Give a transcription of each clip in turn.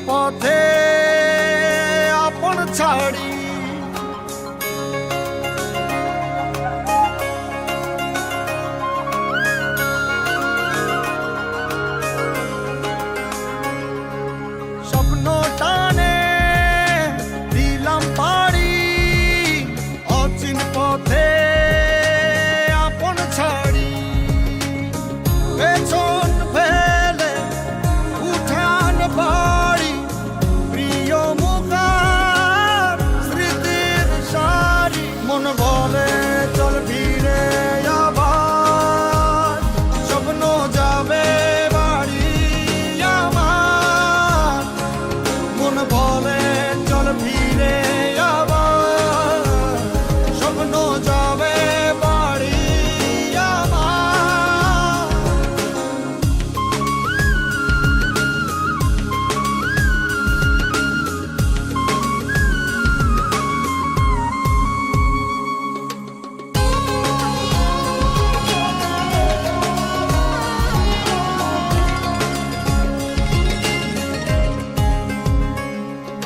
পথে আপন ছাড়ি স্বপ্ন টানে দিলাম পাড়ি অচিন পথে আপন ছাড়ি পেছন ফেলে উঠান বাড়ি প্রিয় মুখার স্মৃতির সারি মন বলে চল ফিরে আবার স্বপ্ন যাবে বাড়ি আমার মন বলে চল ফিরে আবার স্বপ্ন যাবে বাড়ি আমার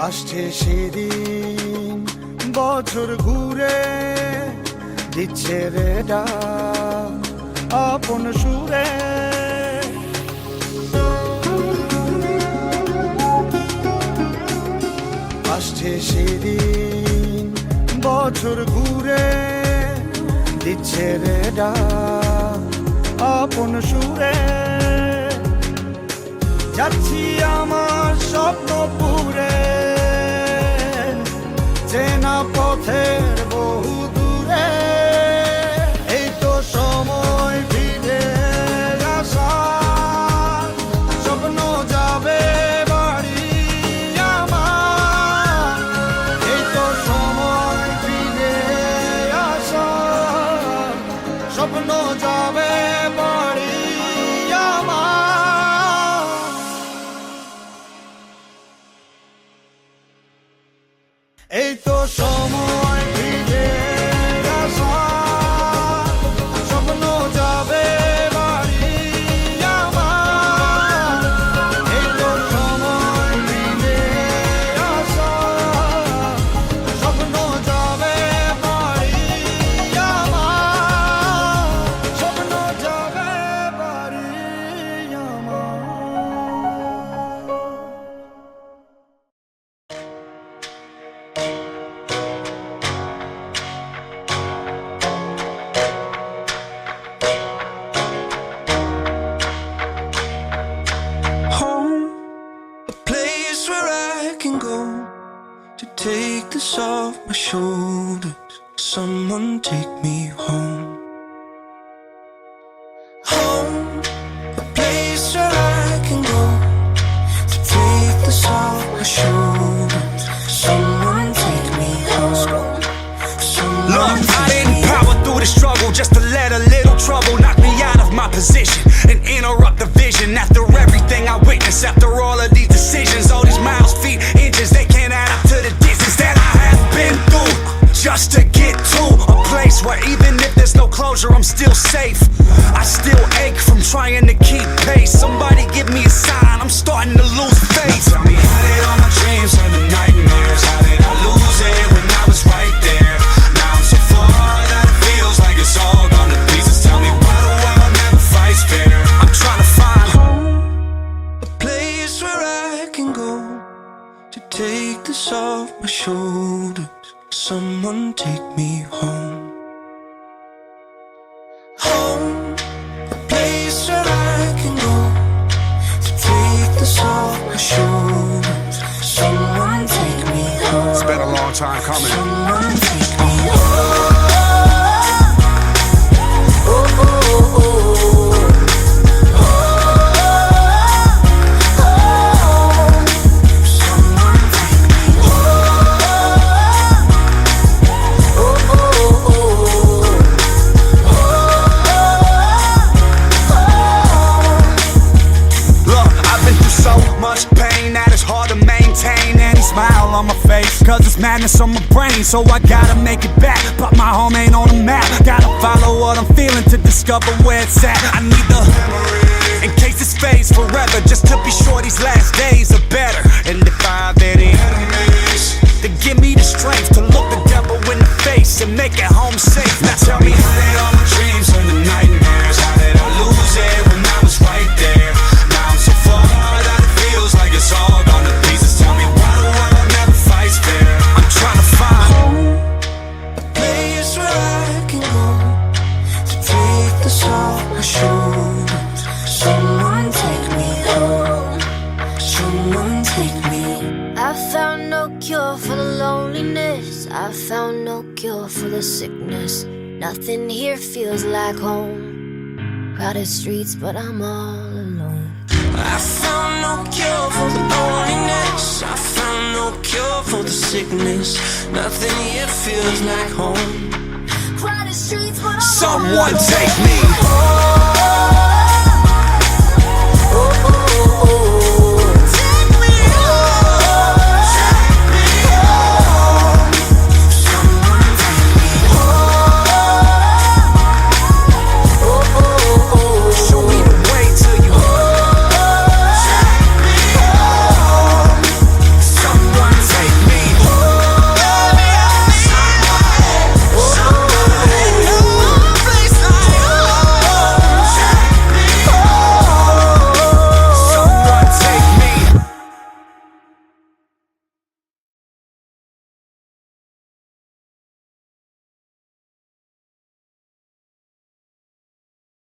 আসছে সেদিন বছর ঘুরে দিচ্ছে রে ডাক আপন সুরে আসছে সেদিন বছর ঘুরে দিচ্ছে রে ডাক আপন সুরে যাচ্ছি আমার স্বপ্ন পুরে চেনা পথের বহু দূরে এই তো সময় ফিরে আসার স্বপ্ন যাবে বাড়ি আমার এই তো সময় ফিরে আসার স্বপ্ন যাবে বাড়ি আমার এই তো সময় ফিরে আসার স্বপ্ন যাবে বাড়ি আমার এই তো সময় ফিরে আসার স্বপ্ন যাবে বাড়ি আমার স্বপ্ন যাবে বাড়ি আমার Home, a place where I can go to take this off my shoulders. Someone take me home. Home, a place where I can go to take this off my shoulders. Someone take me home. Look, I didn't power through the struggle just to let a little trouble knock me out of my position and interrupt the vision. After everything I witnessed, after all of these decisions, all these miles, feet, inches, they can't add up to the distance that I have been through just to get to a place where even if there's no closure, I'm still safe. I still ache from trying to keep pace. Somebody give me a sign, I'm starting to lose faith. Tell me, how did all my dreams turn to nightmares? How did I lose it when I was right there? Now I'm so far that it feels like it's all gone to pieces. Tell me, why the world never fights fair? I'm trying to find Home, a place where I can go to take this off my shoulders. Someone take me home. Home, a place where I can go to take this off my shoulders. Someone take me home. It's been a long time coming. Someone take me home. Cause it's madness on my brain, so I gotta make it back. But my home ain't on the map. Gotta follow what I'm feeling to discover where it's at. I need the memory in case this fades forever, just to be sure these last days are better. And if I have any enemies, then give me the strength to look the devil in the face and make it home safe. Now tell me, how did all my dreams turn to nightmares? How did I lose it when I was right there? Now I'm so far that it feels like it's all gone to pieces. Tell me, why the world never fights fair? I'm trying to find a place where I can go to take this off my shoulders. Someone take me home. Someone take me. I found no cure for the loneliness. I found no cure for the sickness. Nothing here feels like home. Crowded streets, but I'm all alone. I found no cure for the loneliness. I found no cure for the sickness. Nothing here feels like home. Crowded streets, but I'm all someone alone. take me Oh,